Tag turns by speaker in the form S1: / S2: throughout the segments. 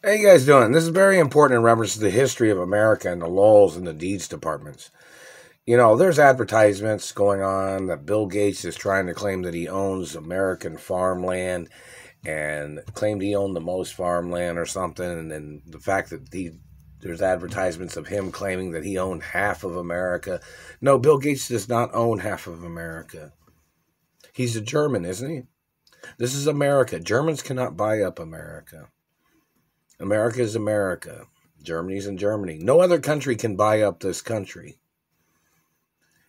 S1: How you guys doing? This is very important in reference to the history of America and the laws and the deeds departments. There's advertisements going on that Bill Gates is trying to claim that he owns American farmland and claimed he owned the most farmland or something. And then the fact that there's advertisements of him claiming that he owned half of America. No, Bill Gates does not own half of America. He's a German, isn't he? This is America. Germans cannot buy up America. America is America. Germany's in Germany. No other country can buy up this country.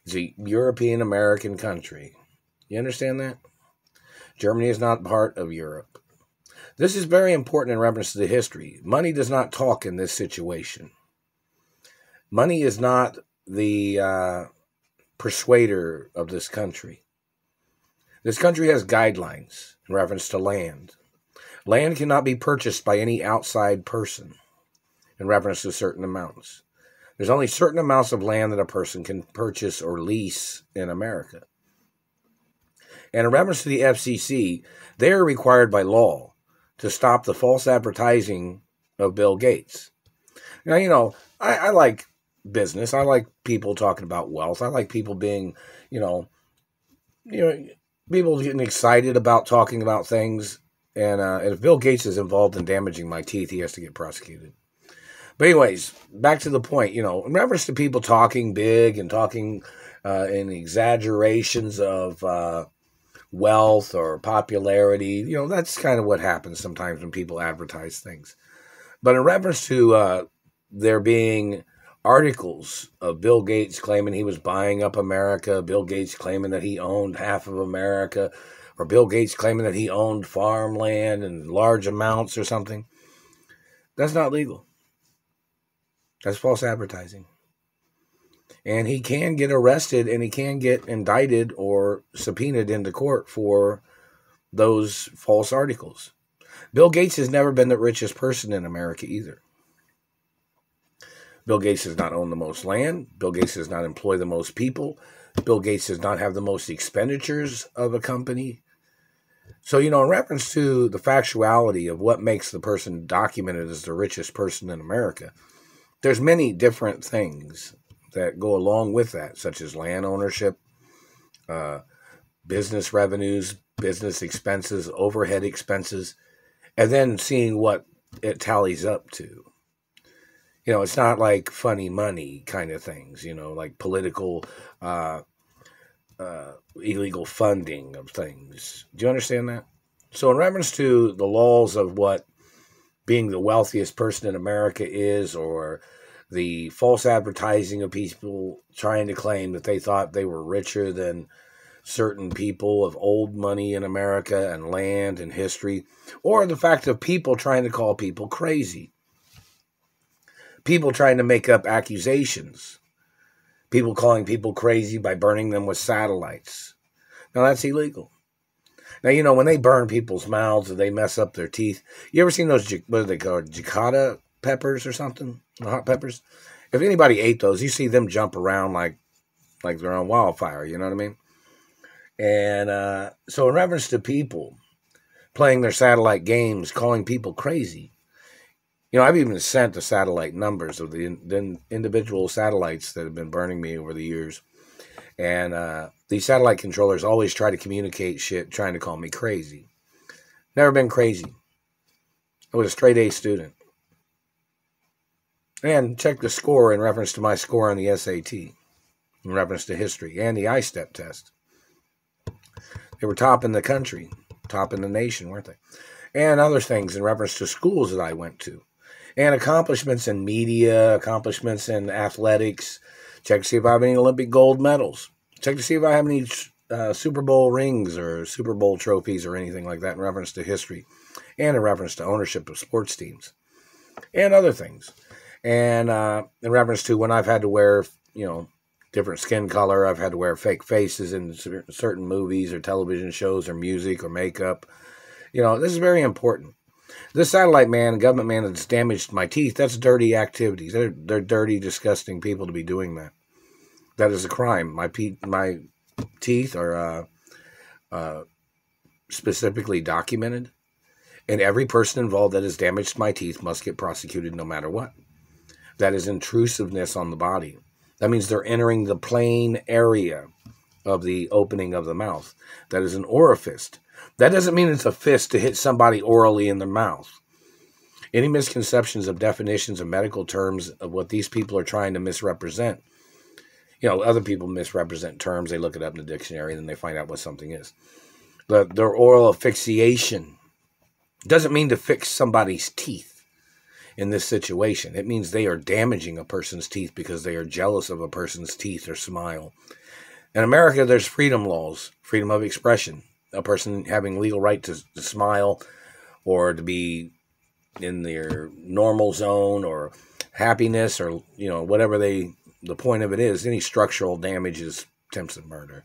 S1: It's a European American country. You understand that? Germany is not part of Europe. This is very important in reference to the history. Money does not talk in this situation. Money is not the persuader of this country. This country has guidelines in reference to land. Land cannot be purchased by any outside person in reference to certain amounts. There's only certain amounts of land that a person can purchase or lease in America. And in reference to the FCC, they are required by law to stop the false advertising of Bill Gates. Now, I like business. I like people talking about wealth. I like people being, people getting excited about talking about things. And if Bill Gates is involved in damaging my teeth, he has to get prosecuted. But anyways, back to the point, in reference to people talking big and talking in exaggerations of wealth or popularity, that's kind of what happens sometimes when people advertise things. But in reference to there being articles of Bill Gates claiming he was buying up America, Bill Gates claiming that he owned half of America, or Bill Gates claiming that he owned farmland in large amounts or something, that's not legal. That's false advertising. And he can get arrested and he can get indicted or subpoenaed into court for those false articles. Bill Gates has never been the richest person in America either. Bill Gates does not own the most land. Bill Gates does not employ the most people. Bill Gates does not have the most expenditures of a company. So, in reference to the factuality of what makes the person documented as the richest person in America, there's many different things that go along with that, such as land ownership, business revenues, business expenses, overhead expenses, and then seeing what it tallies up to. It's not like funny money kind of things, like political illegal funding of things. Do you understand that? So in reference to the laws of what being the wealthiest person in America is, or the false advertising of people trying to claim that they thought they were richer than certain people of old money in America and land and history, or the fact of people trying to call people crazy, people trying to make up accusations, people calling people crazy by burning them with satellites. Now, that's illegal. Now, when they burn people's mouths or they mess up their teeth, you ever seen those, what are they called, Jicada peppers or something? Hot peppers? If anybody ate those, you see them jump around like they're on wildfire, you know what I mean? And so in reference to people playing their satellite games, calling people crazy, I've even sent the satellite numbers of the individual satellites that have been burning me over the years. And these satellite controllers always try to communicate shit, trying to call me crazy. Never been crazy. I was a straight A student. And check the score in reference to my score on the SAT, in reference to history, and the I-STEP test. They were top in the country, top in the nation, weren't they? And other things in reference to schools that I went to. And accomplishments in media, accomplishments in athletics. Check to see if I have any Olympic gold medals. Check to see if I have any Super Bowl rings or Super Bowl trophies or anything like that in reference to history. And in reference to ownership of sports teams. And other things. And in reference to when I've had to wear, different skin color, I've had to wear fake faces in certain movies or television shows or music or makeup. This is very important. This satellite man, government man that's damaged my teeth, that's dirty activities. They're dirty, disgusting people to be doing that. That is a crime. My teeth are specifically documented. And every person involved that has damaged my teeth must get prosecuted no matter what. That is intrusiveness on the body. That means they're entering the plain area of the opening of the mouth. That is an orifice. That doesn't mean it's a fist to hit somebody orally in the mouth. Any misconceptions of definitions of medical terms of what these people are trying to misrepresent. Other people misrepresent terms. They look it up in the dictionary and then they find out what something is. Their oral asphyxiation doesn't mean to fix somebody's teeth in this situation. It means they are damaging a person's teeth because they are jealous of a person's teeth or smile. In America, there's freedom laws, freedom of expression. A person having legal right to smile or to be in their normal zone or happiness or, whatever the point of it is. Any structural damage is attempts of murder.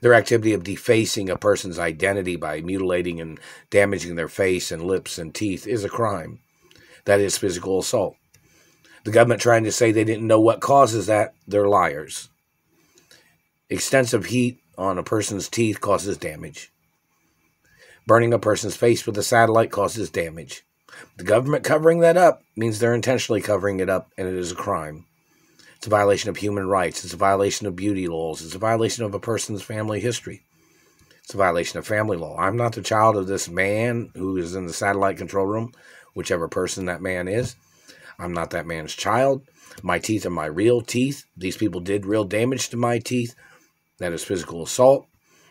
S1: Their activity of defacing a person's identity by mutilating and damaging their face and lips and teeth is a crime. That is physical assault. The government trying to say they didn't know what causes that, they're liars. Extensive heat on a person's teeth causes damage. Burning a person's face with a satellite causes damage. The government covering that up means they're intentionally covering it up, and it is a crime. It's a violation of human rights. It's a violation of beauty laws. It's a violation of a person's family history. It's a violation of family law. I'm not the child of this man who is in the satellite control room, whichever person that man is. I'm not that man's child. My teeth are my real teeth. These people did real damage to my teeth. That is physical assault.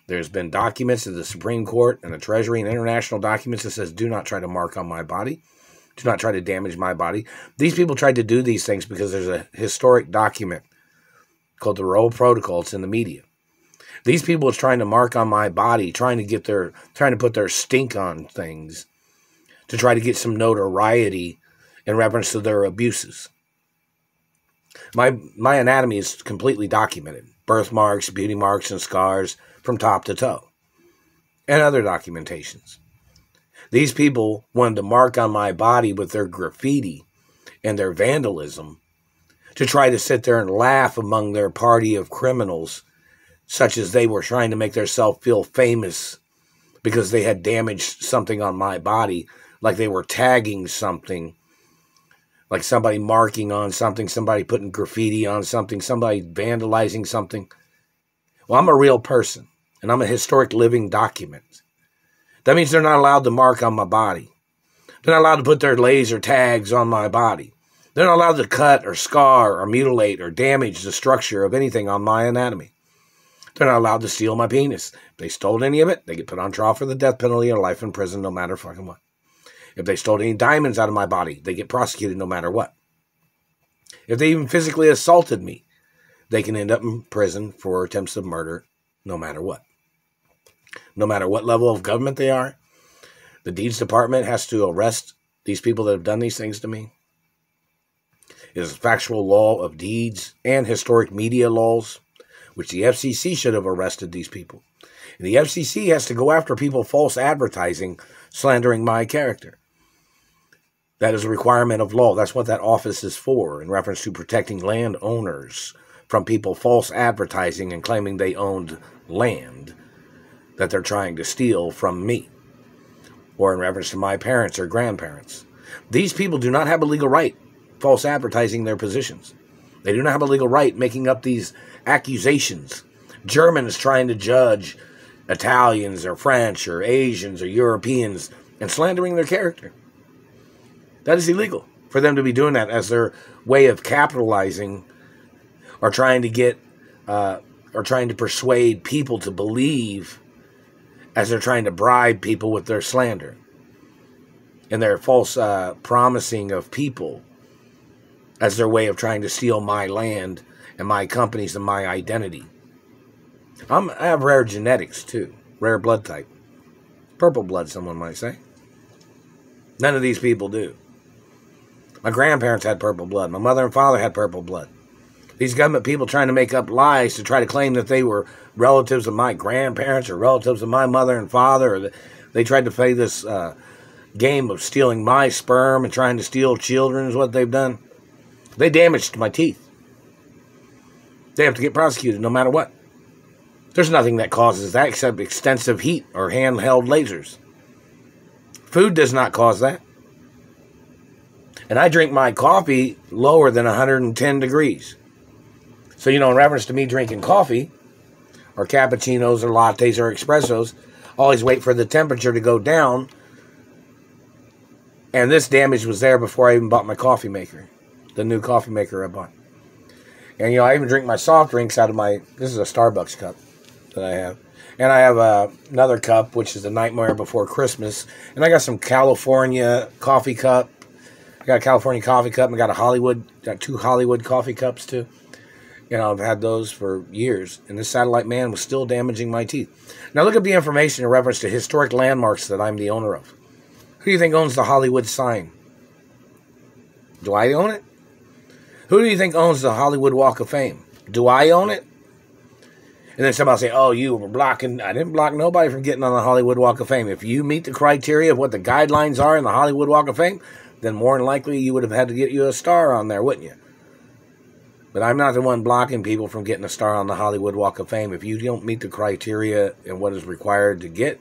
S1: There's been documents of the Supreme Court and the Treasury and international documents that says, do not try to mark on my body. Do not try to damage my body. These people tried to do these things because there's a historic document called the Royal Protocol. It's in the media. These people are trying to mark on my body, trying to put their stink on things to try to get some notoriety in reference to their abuses. My anatomy is completely documented. Birthmarks, beauty marks, and scars from top to toe. And other documentations. These people wanted to mark on my body with their graffiti and their vandalism to try to sit there and laugh among their party of criminals, such as they were trying to make themselves feel famous because they had damaged something on my body, like they were tagging something, like somebody marking on something, somebody putting graffiti on something, somebody vandalizing something. Well, I'm a real person, and I'm a historic living document. That means they're not allowed to mark on my body. They're not allowed to put their laser tags on my body. They're not allowed to cut or scar or mutilate or damage the structure of anything on my anatomy. They're not allowed to steal my penis. If they stole any of it, they get put on trial for the death penalty or life in prison, no matter fucking what. If they stole any diamonds out of my body, they get prosecuted no matter what. If they even physically assaulted me, they can end up in prison for attempts of murder no matter what. No matter what level of government they are, the deeds department has to arrest these people that have done these things to me. It is a factual law of deeds and historic media laws, which the FCC should have arrested these people. And the FCC has to go after people false advertising, slandering my character. That is a requirement of law. That's what that office is for, in reference to protecting landowners from people false advertising and claiming they owned land that they're trying to steal from me, or in reference to my parents or grandparents. These people do not have a legal right false advertising their positions. They do not have a legal right making up these accusations. Germans trying to judge Italians or French or Asians or Europeans and slandering their character. That is illegal for them to be doing that as their way of capitalizing or trying to get or trying to persuade people to believe, as they're trying to bribe people with their slander and their false promising of people as their way of trying to steal my land and my companies and my identity. I have rare genetics too, rare blood type. Purple blood, someone might say. None of these people do. My grandparents had purple blood. My mother and father had purple blood. These government people trying to make up lies to try to claim that they were relatives of my grandparents or relatives of my mother and father. Or they tried to play this game of stealing my sperm and trying to steal children is what they've done. They damaged my teeth. They have to get prosecuted no matter what. There's nothing that causes that except extensive heat or handheld lasers. Food does not cause that. And I drink my coffee lower than 110 degrees. So, in reference to me drinking coffee, or cappuccinos, or lattes, or espressos, always wait for the temperature to go down. And this damage was there before I even bought my coffee maker. The new coffee maker I bought. And, I even drink my soft drinks out of this is a Starbucks cup that I have. And I have another cup, which is the Nightmare Before Christmas. And I got some California coffee cup. I got a California coffee cup, and I got 2 Hollywood coffee cups, too. I've had those for years. And this satellite man was still damaging my teeth. Now, look at the information in reference to historic landmarks that I'm the owner of. Who do you think owns the Hollywood sign? Do I own it? Who do you think owns the Hollywood Walk of Fame? Do I own it? And then somebody will say, oh, you were blocking. I didn't block nobody from getting on the Hollywood Walk of Fame. If you meet the criteria of what the guidelines are in the Hollywood Walk of Fame, then more than likely you would have had to get you a star on there, wouldn't you? But I'm not the one blocking people from getting a star on the Hollywood Walk of Fame. If you don't meet the criteria and what is required to get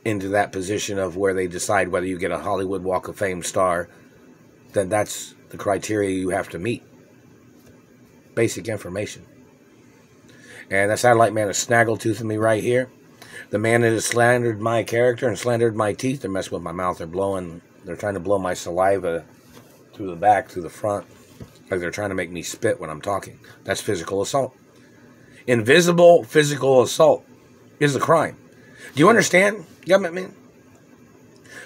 S1: into that position of where they decide whether you get a Hollywood Walk of Fame star, then that's the criteria you have to meet. Basic information. And that satellite man is snaggletoothing me right here. The man that has slandered my character and slandered my teeth, they're messing with my mouth. They're trying to blow my saliva through the back, through the front. Like they're trying to make me spit when I'm talking. That's physical assault. Invisible physical assault is a crime. Do you understand, government man?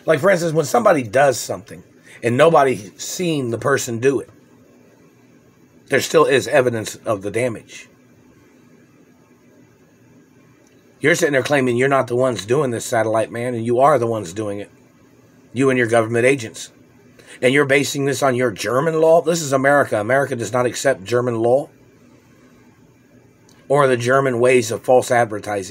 S1: Like, for instance, when somebody does something and nobody's seen the person do it, there still is evidence of the damage. You're sitting there claiming you're not the ones doing this, satellite man, and you are the ones doing it. You and your government agents. And you're basing this on your German law? This is America. America does not accept German law or the German ways of false advertising.